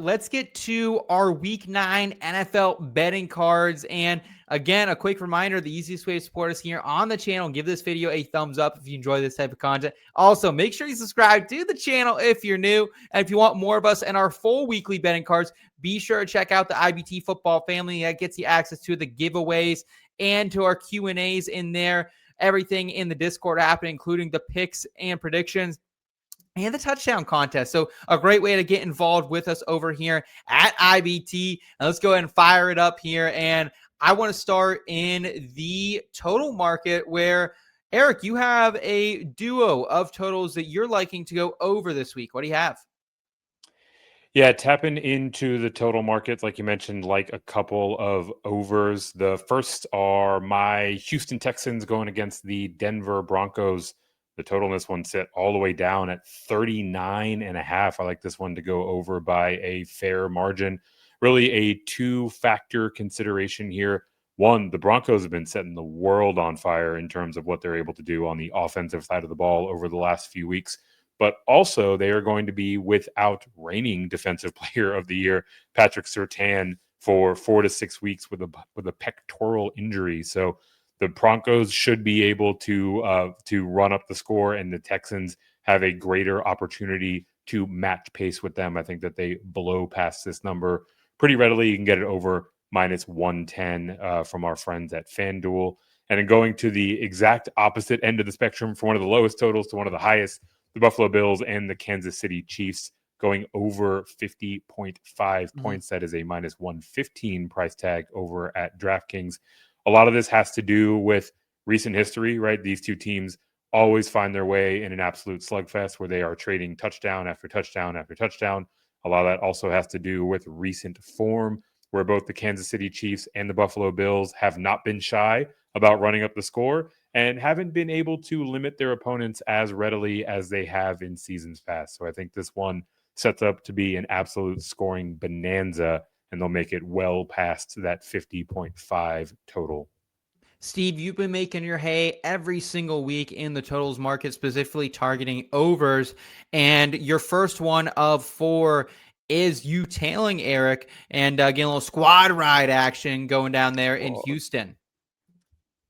let's get to our Week 9 NFL betting cards. And again, a quick reminder, the easiest way to support us here on the channel, give this video a thumbs up if you enjoy this type of content. Also, make sure you subscribe to the channel if you're new. And if you want more of us and our full weekly betting cards, be sure to check out the IBT Football Family. That gets you access to the giveaways and to our Q&As in there. Everything in the Discord app, including the picks and predictions and the touchdown contest. So a great way to get involved with us over here at IBT. Now let's go ahead and fire it up here. And I want to start in the total market where, Eric, you have a duo of totals that you're liking to go over this week. What do you have? Yeah, tapping into the total markets, like you mentioned, like a couple of overs. The first are my Houston Texans going against the Denver Broncos. The total in this one set all the way down at 39.5. I like this one to go over by a fair margin. Really a two-factor consideration here. One, the Broncos have been setting the world on fire in terms of what they're able to do on the offensive side of the ball over the last few weeks. But also they are going to be without reigning Defensive Player of the Year, Patrick Surtain, for 4 to 6 weeks with a pectoral injury. So the Broncos should be able to run up the score, and the Texans have a greater opportunity to match pace with them. I think that they blow past this number pretty readily. You can get it over minus 110 from our friends at FanDuel. And then going to the exact opposite end of the spectrum, from one of the lowest totals to one of the highest, the Buffalo Bills and the Kansas City Chiefs going over 50.5 points. That is a minus 115 price tag over at DraftKings. A lot of this has to do with recent history, right? These two teams always find their way in an absolute slugfest where they are trading touchdown after touchdown after touchdown. A lot of that also has to do with recent form, where both the Kansas City Chiefs and the Buffalo Bills have not been shy about running up the score and haven't been able to limit their opponents as readily as they have in seasons past. So I think this one sets up to be an absolute scoring bonanza, and they'll make it well past that 50.5 total. Steve, you've been making your hay every single week in the totals market, specifically targeting overs. And your first one of 4 is you tailing Eric and getting a little squad ride action going down there in Houston.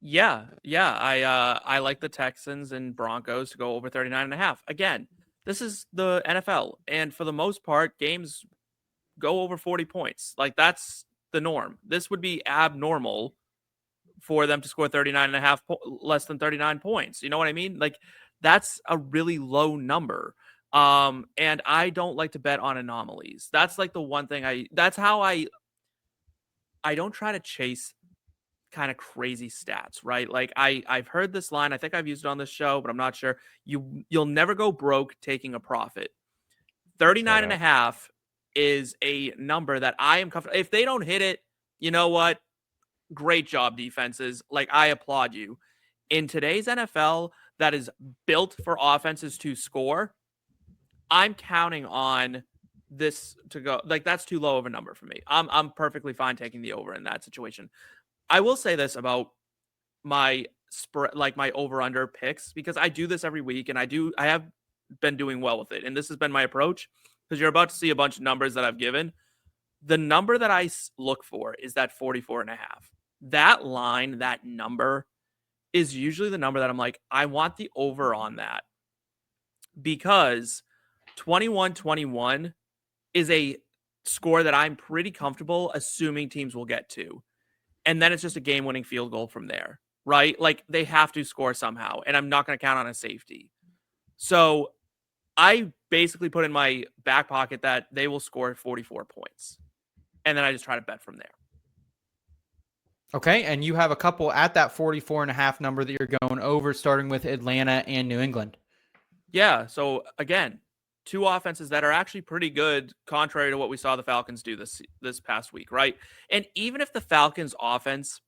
Yeah. I like the Texans and Broncos to go over 39.5. Again, this is the NFL, and for the most part, games go over 40 points. Like, that's the norm. This would be abnormal for them to score 39.5, less than 39 points. You know what I mean? Like, that's a really low number. And I don't like to bet on anomalies. That's like the one thing that's how I don't try to chase kind of crazy stats, right? Like, I've heard this line. I think I've used it on this show, but I'm not sure. You'll never go broke taking a profit. 39.5 is a number that I am comfortable. If they don't hit it, you know what? Great job, defenses. Like, I applaud you. In today's NFL that is built for offenses to score, I'm counting on this to go. Like, that's too low of a number for me. I'm perfectly fine taking the over in that situation. I will say this about my spread, like my over-under picks, because I do this every week, and I have been doing well with it. And this has been my approach, because you're about to see a bunch of numbers that I've given. The number that I look for is that 44.5. That line, that number, is usually the number that I'm like, I want the over on that, because 21-21 is a score that I'm pretty comfortable assuming teams will get to. And then it's just a game-winning field goal from there, right? Like, they have to score somehow, and I'm not going to count on a safety. So I basically put in my back pocket that they will score 44 points. And then I just try to bet from there. Okay, and you have a couple at that 44.5 number that you're going over, starting with Atlanta and New England. Yeah, so again, 2 offenses that are actually pretty good, contrary to what we saw the Falcons do this past week, right? And even if the Falcons offense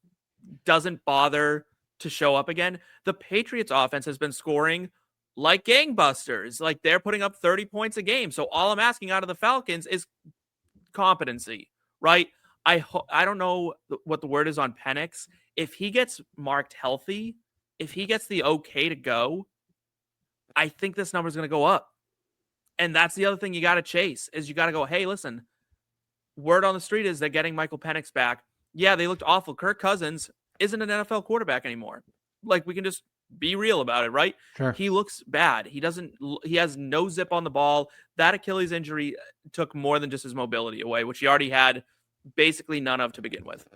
doesn't bother to show up again, the Patriots offense has been scoring like gangbusters. Like, they're putting up 30 points a game. So all I'm asking out of the Falcons is competency, right? I don't know what the word is on Penix. If he gets marked healthy, if he gets the okay to go, I think this number is going to go up. And that's the other thing you got to chase, is you got to go, hey, listen, word on the street is they're getting Michael Penix back. Yeah, they looked awful. Kirk Cousins isn't an NFL quarterback anymore. Like, we can just be real about it, right? Sure. He looks bad. He has no zip on the ball. That Achilles injury took more than just his mobility away, which he already had basically none of to begin with.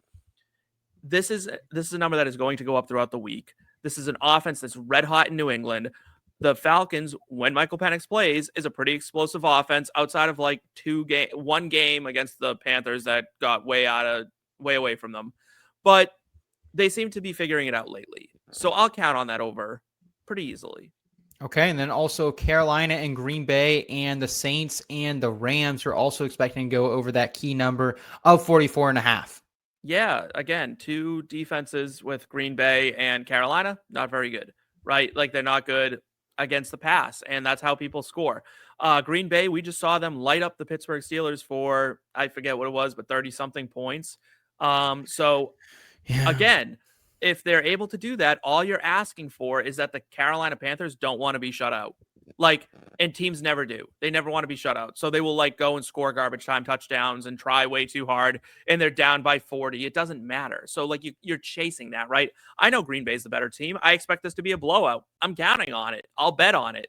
This is a number that is going to go up throughout the week. This is an offense that's red hot in New England. The Falcons, when Michael Penix plays, is a pretty explosive offense outside of like one game against the Panthers that got way away from them. But they seem to be figuring it out lately. So I'll count on that over pretty easily. Okay, and then also Carolina and Green Bay and the Saints and the Rams are also expecting to go over that key number of 44.5. Yeah, again, two defenses with Green Bay and Carolina, not very good, right? Like, they're not good against the pass, and that's how people score. Green Bay, we just saw them light up the Pittsburgh Steelers for, I forget what it was, but 30-something points. Again, if they're able to do that, all you're asking for is that the Carolina Panthers don't want to be shut out. Like, and teams never do. They never want to be shut out. So they will like go and score garbage time touchdowns and try way too hard, and they're down by 40. It doesn't matter. So like you're chasing that, right? I know Green Bay's the better team. I expect this to be a blowout. I'm counting on it. I'll bet on it.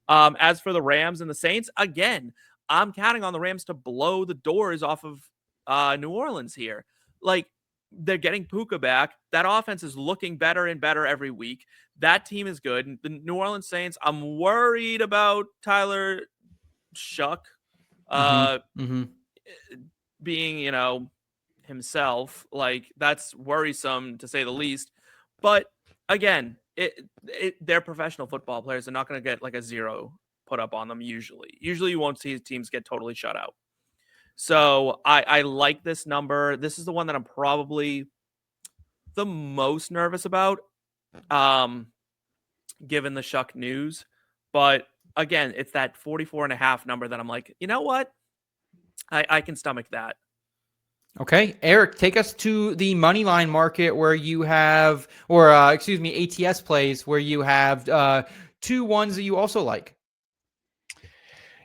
As for the Rams and the Saints, again, I'm counting on the Rams to blow the doors off of New Orleans here. Like, they're getting Puka back. That offense is looking better and better every week. That team is good. The New Orleans Saints, I'm worried about Tyler Shuck being, himself. Like, that's worrisome to say the least. But again, they're professional football players. They're not going to get like a 0 put up on them usually. Usually you won't see teams get totally shut out. So I like this number. This is the one that I'm probably the most nervous about, given the Shuck news. But again, it's that 44.5 number that I'm like, you know what? I can stomach that. Okay, Eric, take us to the money line market where you have, ATS plays where you have two ones that you also like.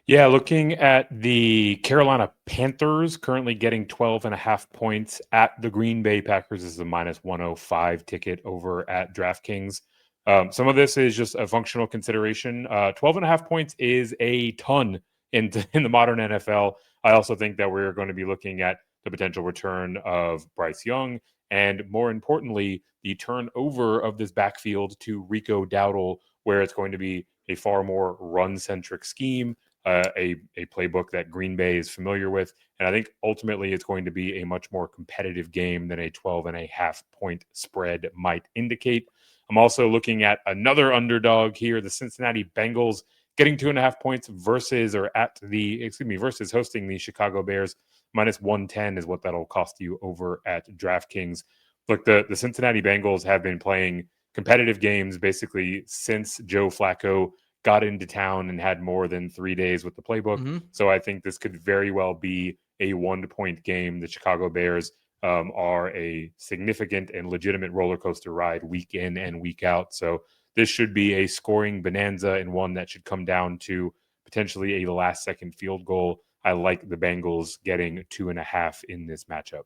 Yeah, looking at the Carolina Panthers currently getting 12.5 points at the Green Bay Packers is the minus 105 ticket over at DraftKings. Some of this is just a functional consideration. 12.5 points is a ton in the modern NFL. I also think that we're going to be looking at the potential return of Bryce Young and, more importantly, the turnover of this backfield to Rico Dowdle, where it's going to be a far more run-centric scheme. A playbook that Green Bay is familiar with. And I think ultimately it's going to be a much more competitive game than a 12.5 point spread might indicate. I'm also looking at another underdog here, the Cincinnati Bengals getting 2.5 points versus hosting the Chicago Bears. Minus 110 is what that'll cost you over at DraftKings. Look, the Cincinnati Bengals have been playing competitive games basically since Joe Flacco got into town and had more than 3 days with the playbook. So I think this could very well be a 1-point game. The Chicago Bears are a significant and legitimate roller coaster ride week in and week out. So this should be a scoring bonanza and one that should come down to potentially a last-second field goal. I like the Bengals getting 2.5 in this matchup.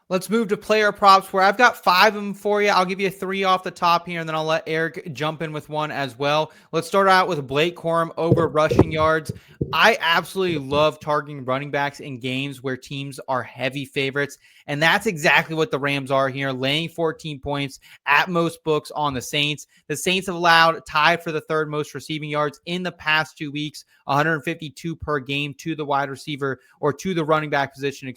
Let's move to player props where I've got 5 of them for you. I'll give you 3 off the top here, and then I'll let Eric jump in with 1 as well. Let's start out with Blake Corum over rushing yards. I absolutely love targeting running backs in games where teams are heavy favorites, and that's exactly what the Rams are here, laying 14 points at most books on the Saints. The Saints have tied for the 3rd most receiving yards in the past 2 weeks, 152 per game to the wide receiver or to the running back position,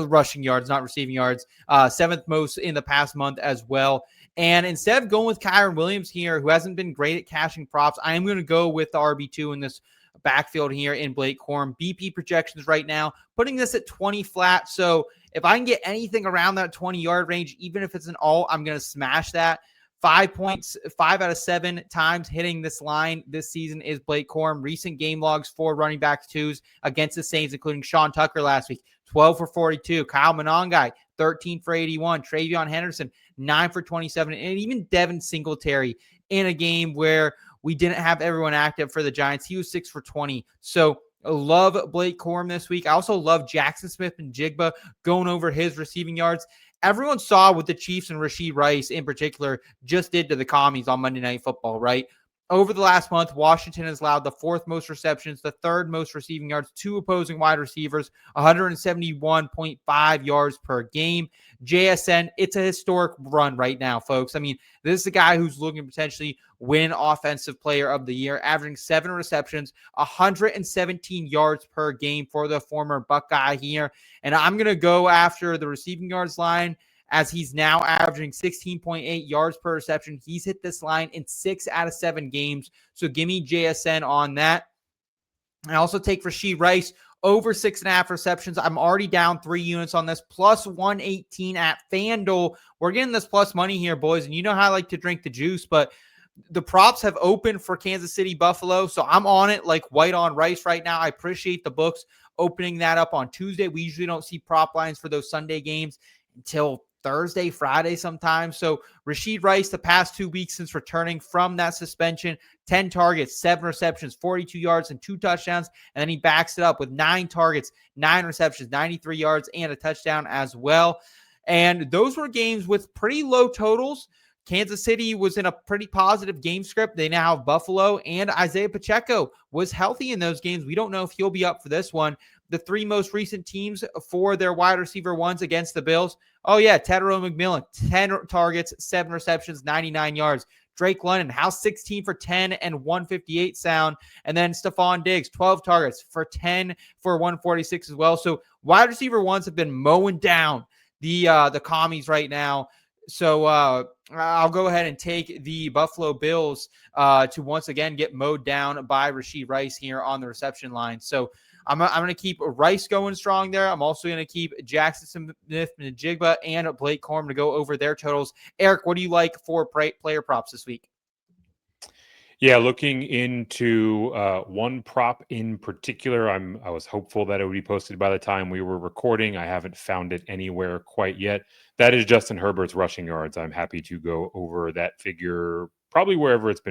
rushing yards, not receiving yards, 7th most in the past month as well. And instead of going with Kyron Williams here, who hasn't been great at cashing props, I am going to go with the RB2 in this backfield here in Blake Corum. BP projections right now, putting this at 20 flat. So if I can get anything around that 20-yard range, even if it's an alt, I'm going to smash that. 5 points, 5 out of 7 times hitting this line this season is Blake Corum. Recent game logs for running backs twos against the Saints, including Sean Tucker last week, 12 for 42. Kyle Monangai, 13 for 81. Travion Henderson, 9 for 27. And even Devin Singletary in a game where we didn't have everyone active for the Giants. He was 6 for 20. So I love Blake Corum this week. I also love Jaxon Smith-Njigba going over his receiving yards. Everyone saw what the Chiefs and Rashee Rice in particular just did to the Commies on Monday Night Football, right? Over the last month, Washington has allowed the 4th most receptions, the 3rd most receiving yards, 2 opposing wide receivers, 171.5 yards per game. JSN, it's a historic run right now, folks. I mean, this is a guy who's looking to potentially win Offensive Player of the Year, averaging 7 receptions, 117 yards per game for the former Buckeye here. And I'm going to go after the receiving yards line, as he's now averaging 16.8 yards per reception. He's hit this line in 6 out of 7 games. So give me JSN on that. I also take Rashee Rice over 6.5 receptions. I'm already down 3 units on this, plus 118 at FanDuel. We're getting this plus money here, boys. And you know how I like to drink the juice, but the props have opened for Kansas City Buffalo. So I'm on it like white on rice right now. I appreciate the books opening that up on Tuesday. We usually don't see prop lines for those Sunday games until Thursday, Friday sometimes. So Rashee Rice, the past 2 weeks since returning from that suspension, 10 targets, 7 receptions, 42 yards, and 2 touchdowns. And then he backs it up with 9 targets, 9 receptions, 93 yards, and a touchdown as well. And those were games with pretty low totals. Kansas City was in a pretty positive game script. They now have Buffalo, and Isaiah Pacheco was healthy in those games. We don't know if he'll be up for this one. The 3 most recent teams for their wide receiver ones against the Bills. Oh, yeah, Tedero McMillan, 10 targets, 7 receptions, 99 yards. Drake London, House 16 for 10 and 158 sound. And then Stephon Diggs, 12 targets for 10 for 146 as well. So wide receiver ones have been mowing down the Commies right now. So I'll go ahead and take the Buffalo Bills to once again get mowed down by Rashee Rice here on the reception line. So I'm going to keep Rice going strong there. I'm also going to keep Jaxon Smith-Njigba and Blake Corum to go over their totals. Eric, what do you like for player props this week? Yeah, looking into one prop in particular, I was hopeful that it would be posted by the time we were recording. I haven't found it anywhere quite yet. That is Justin Herbert's rushing yards. I'm happy to go over that figure probably wherever it's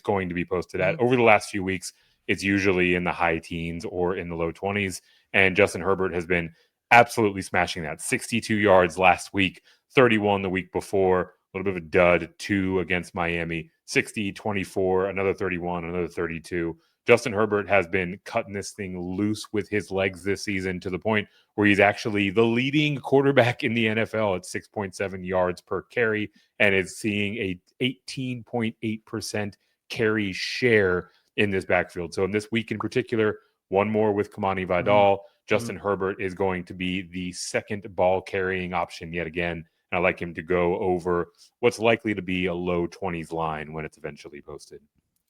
going to be posted at. Over the last few weeks, it's usually in the high teens or in the low 20s. And Justin Herbert has been absolutely smashing that. 62 yards last week, 31 the week before, a little bit of a dud, 2 against Miami, 60, 24, another 31, another 32. Justin Herbert has been cutting this thing loose with his legs this season to the point where he's actually the leading quarterback in the NFL at 6.7 yards per carry and is seeing a 18.8% carry share in this backfield. So in this week in particular, one more with Kamani Vidal, Justin Herbert is going to be the second ball carrying option yet again. And I like him to go over what's likely to be a low 20s line when it's eventually posted.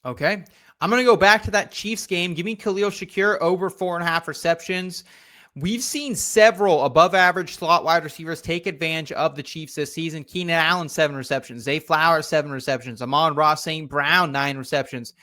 Okay. I'm going to go back to that Chiefs game. Give me Khalil Shakir over 4.5 receptions. We've seen several above-average slot wide receivers take advantage of the Chiefs this season. Keenan Allen, 7 receptions. Zay Flowers, 7 receptions. Amon-Ra St. Brown, 9 receptions.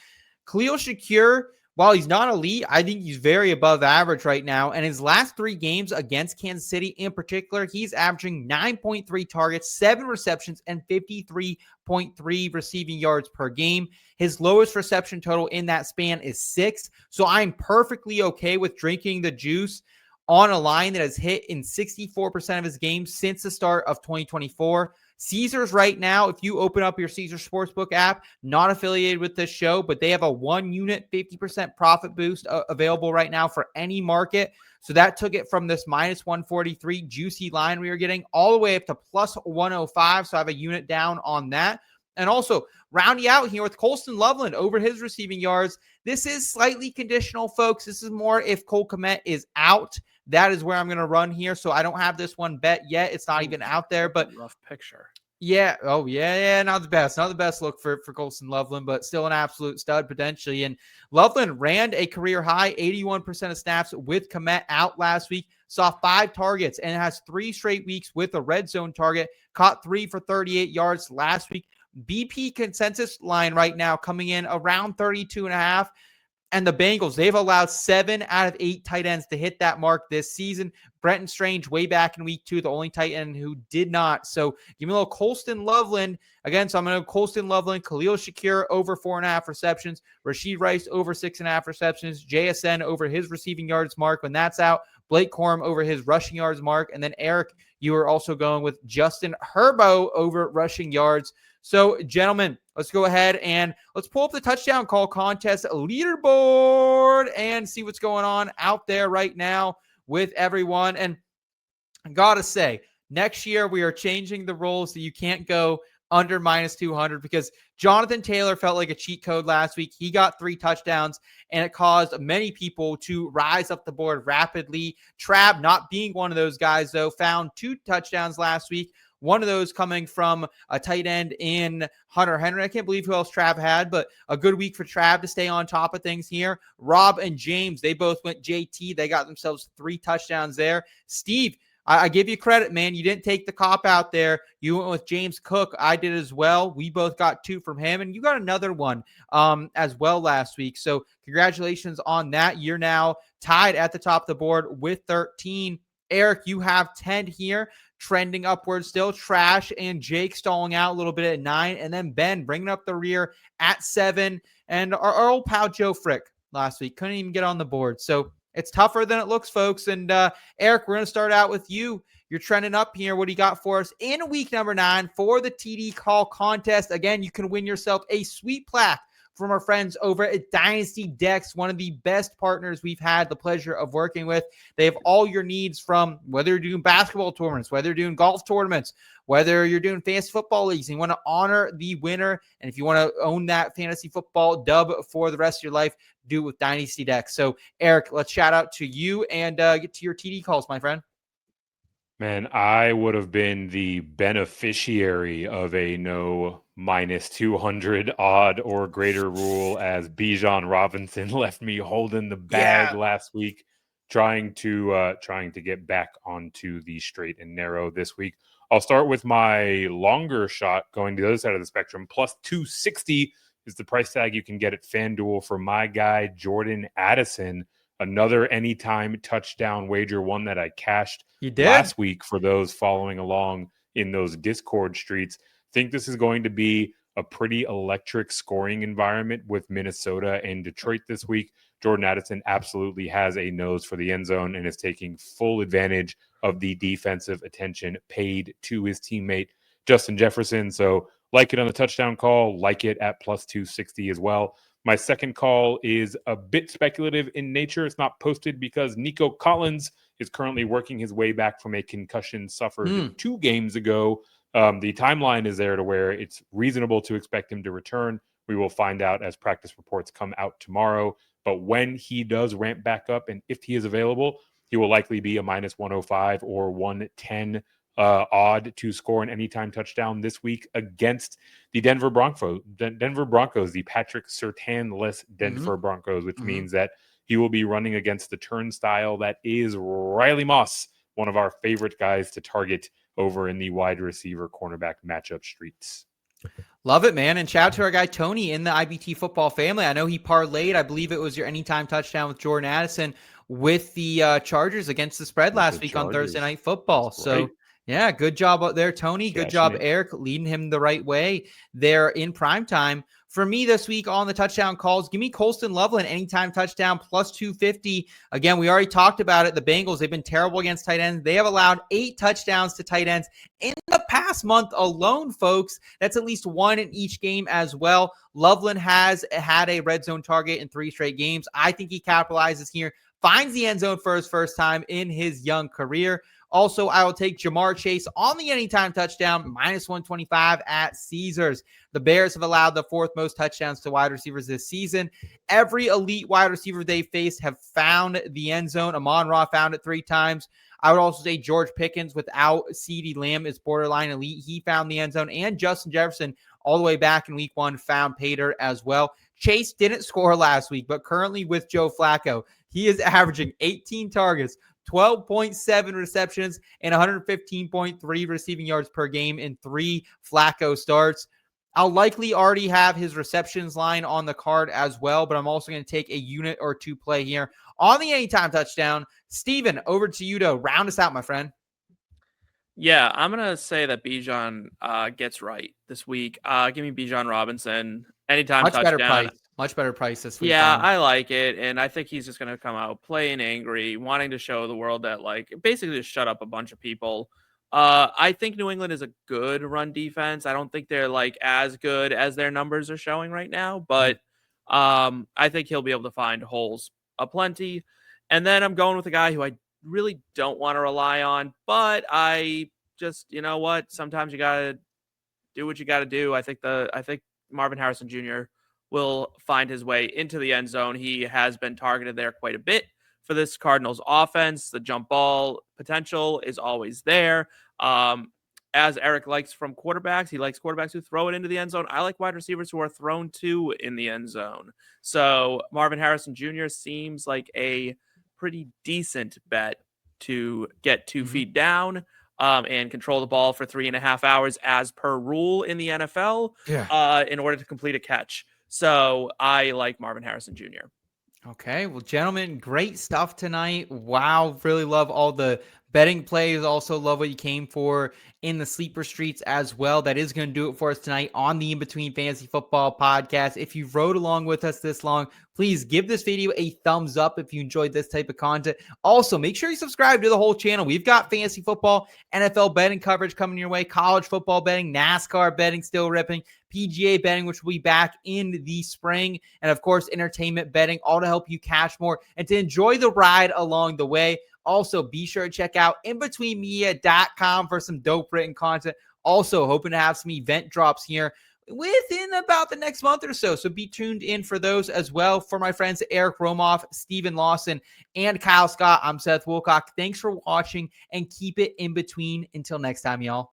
Khalil Shakir, while he's not elite, I think he's very above average right now. And his last 3 games against Kansas City in particular, he's averaging 9.3 targets, 7 receptions, and 53.3 receiving yards per game. His lowest reception total in that span is 6. So I'm perfectly okay with drinking the juice on a line that has hit in 64% of his games since the start of 2024. Caesars right now, if you open up your Caesars Sportsbook app, not affiliated with this show, but they have a 1-unit 50% profit boost available right now for any market. So that took it from this minus 143 juicy line we were getting all the way up to plus 105. So I have a unit down on that. And also rounding out here with Colston Loveland over his receiving yards. This is slightly conditional, folks. This is more if Cole Kmet is out. That is where I'm going to run here. So I don't have this one bet yet. It's not even out there, but rough picture. Yeah. Oh, yeah. Not the best. Not the best look for Colston Loveland, but still an absolute stud potentially. And Loveland ran a career high 81% of snaps with Kmet out last week, saw 5 targets, and has 3 straight weeks with a red zone target, caught 3 for 38 yards last week. BP consensus line right now coming in around 32.5. And the Bengals, they've allowed 7 out of 8 tight ends to hit that mark this season. Brenton Strange way back in week 2, the only tight end who did not. So give me a little Colston Loveland. Again, so I'm going to go Colston Loveland, Khalil Shakir over 4.5 receptions, Rashee Rice over 6.5 receptions, JSN over his receiving yards mark when that's out, Blake Corum over his rushing yards mark, and then Eric, you are also going with Justin Herbo over rushing yards. So, gentlemen, let's go ahead and let's pull up the touchdown call contest leaderboard and see what's going on out there right now with everyone. And I gotta say, next year we are changing the rules so you can't go under minus 200 because Jonathan Taylor felt like a cheat code last week. He got 3 touchdowns, and it caused many people to rise up the board rapidly. Trav, not being one of those guys, though, found 2 touchdowns last week. One of those coming from a tight end in Hunter Henry. I can't believe who else Trav had, but a good week for Trav to stay on top of things here. Rob and James, they both went JT. They got themselves 3 touchdowns there. Steve, I give you credit, man. You didn't take the cop out there. You went with James Cook. I did as well. We both got 2 from him, and you got another one as well last week. So congratulations on that. You're now tied at the top of the board with 13. Eric, you have 10 here, trending upward still. Trash and Jake stalling out a little bit at 9, and then Ben bringing up the rear at 7. And our old pal Joe Frick last week couldn't even get on the board. So it's tougher than it looks, folks. And Eric, we're going to start out with you. You're trending up here. What do you got for us in week number 9 for the TD call contest? Again, you can win yourself a sweet plaque from our friends over at Dynasty Decks, one of the best partners we've had the pleasure of working with. They have all your needs, from whether you're doing basketball tournaments, whether you're doing golf tournaments, whether you're doing fantasy football leagues, and you want to honor the winner, and if you want to own that fantasy football dub for the rest of your life, do it with Dynasty Decks. So, Eric, let's shout out to you and get to your TD calls, my friend. Man, I would have been the beneficiary of a no minus 200 odd or greater rule, as Bijan Robinson left me holding the bag last week, trying to get back onto the straight and narrow this week. I'll start with my longer shot going to the other side of the spectrum. Plus 260 is the price tag you can get at FanDuel for my guy, Jordan Addison. Another anytime touchdown wager, one that I cashed last week for those following along in those Discord streets. Think this is going to be a pretty electric scoring environment with Minnesota and Detroit this week. Jordan Addison absolutely has a nose for the end zone and is taking full advantage of the defensive attention paid to his teammate, Justin Jefferson. So like it on the touchdown call, like it at plus 260 as well. My second call is a bit speculative in nature. It's not posted because Nico Collins is currently working his way back from a concussion suffered 2 games ago. The timeline is there to where it's reasonable to expect him to return. We will find out as practice reports come out tomorrow. But when he does ramp back up, and if he is available, he will likely be a minus 105 or 110 odd to score an anytime touchdown this week against the Denver Broncos, the Patrick Surtain-less Denver Broncos, which means that he will be running against the turnstile that is Riley Moss, one of our favorite guys to target over in the wide receiver cornerback matchup streets. Love it, man. And shout out to our guy Tony in the IBT football family. I know he parlayed, I believe it was your anytime touchdown with Jordan Addison with the Chargers against the spread last week on Thursday Night Football. So yeah, good job out there, Tony. Good job, Eric, leading him the right way there in prime time. For me this week on the touchdown calls, give me Colston Loveland anytime touchdown plus 250. Again, we already talked about it. The Bengals, they've been terrible against tight ends. They have allowed 8 touchdowns to tight ends in the past month alone, folks. That's at least 1 in each game as well. Loveland has had a red zone target in 3 straight games. I think he capitalizes here, finds the end zone for his first time in his young career. Also, I will take Jamar Chase on the anytime touchdown, minus 125 at Caesars. The Bears have allowed the 4th most touchdowns to wide receivers this season. Every elite wide receiver they faced have found the end zone. Amon-Ra found it 3 times. I would also say George Pickens without CeeDee Lamb is borderline elite. He found the end zone. And Justin Jefferson, all the way back in week 1, found Pater as well. Chase didn't score last week, but currently with Joe Flacco, he is averaging 18 targets, 12.7 receptions, and 115.3 receiving yards per game in 3 Flacco starts. I'll likely already have his receptions line on the card as well, but I'm also going to take a unit or two play here on the anytime touchdown. Steven, over to you to round us out, my friend. Yeah, I'm going to say that Bijan gets right this week. Give me Bijan Robinson. Anytime touchdown. Much better price this week. Yeah, I like it. And I think he's just going to come out playing angry, wanting to show the world that, like, basically just shut up a bunch of people. I think New England is a good run defense. I don't think they're, like, as good as their numbers are showing right now. But I think he'll be able to find holes aplenty. And then I'm going with a guy who I really don't want to rely on. But I just, you know what? Sometimes you got to do what you got to do. I think Marvin Harrison Jr. will find his way into the end zone. He has been targeted there quite a bit for this Cardinals offense. The jump ball potential is always there. As Eric likes from quarterbacks, he likes quarterbacks who throw it into the end zone. I like wide receivers who are thrown to in the end zone. So Marvin Harrison Jr. seems like a pretty decent bet to get 2 feet down and control the ball for 3.5 hours as per rule in the NFL in order to complete a catch. So I like Marvin Harrison Jr. Okay. Well, gentlemen, great stuff tonight. Wow. Really love all the betting plays. Also love what you came for in the sleeper streets as well. That is going to do it for us tonight on the In Between Fantasy Football podcast. If you rode along with us this long, please give this video a thumbs up if you enjoyed this type of content. Also, make sure you subscribe to the whole channel. We've got fantasy football, NFL betting coverage coming your way, college football betting, NASCAR betting still ripping, PGA betting, which will be back in the spring, and of course, entertainment betting, all to help you cash more and to enjoy the ride along the way. Also, be sure to check out inbetweenmedia.com for some dope written content. Also, hoping to have some event drops here within about the next month or so. So be tuned in for those as well. For my friends Eric Romoff, Stephen Lawson, and Kyle Scott, I'm Seth Woolcock. Thanks for watching and keep it in between. Until next time, y'all.